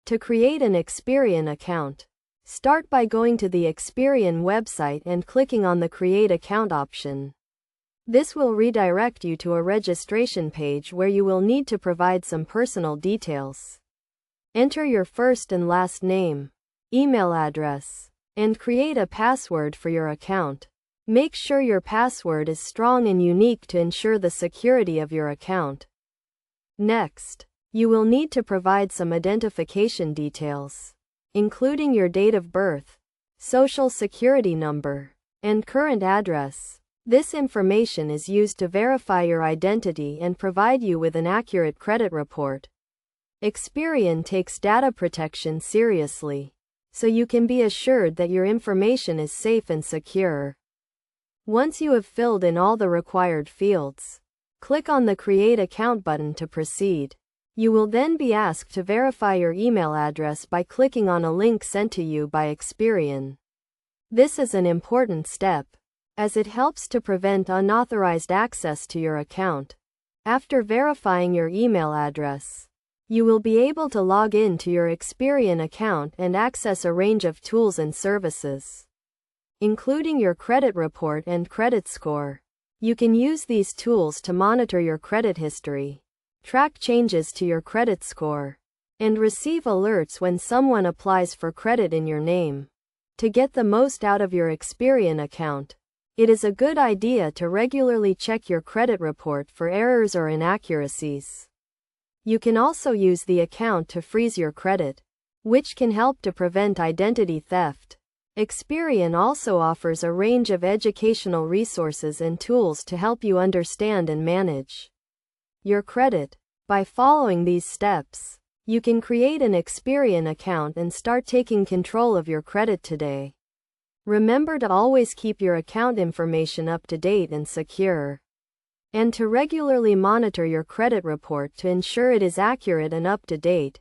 To create an Experian account, start by going to the Experian website and clicking on the Create Account option. This will redirect you to a registration page where you will need to provide some personal details. Enter your first and last name, email address, and create a password for your account. Make sure your password is strong and unique to ensure the security of your account. Next, you will need to provide some identification details, including your date of birth, social security number, and current address. This information is used to verify your identity and provide you with an accurate credit report. Experian takes data protection seriously, so you can be assured that your information is safe and secure. Once you have filled in all the required fields, click on the Create Account button to proceed. You will then be asked to verify your email address by clicking on a link sent to you by Experian. This is an important step, as it helps to prevent unauthorized access to your account. After verifying your email address, you will be able to log in to your Experian account and access a range of tools and services, including your credit report and credit score. You can use these tools to monitor your credit history, track changes to your credit score, and receive alerts when someone applies for credit in your name. To get the most out of your Experian account, it is a good idea to regularly check your credit report for errors or inaccuracies. You can also use the account to freeze your credit, which can help to prevent identity theft. Experian also offers a range of educational resources and tools to help you understand and manage your credit. By following these steps, you can create an Experian account and start taking control of your credit today. Remember to always keep your account information up to date and secure, and to regularly monitor your credit report to ensure it is accurate and up to date.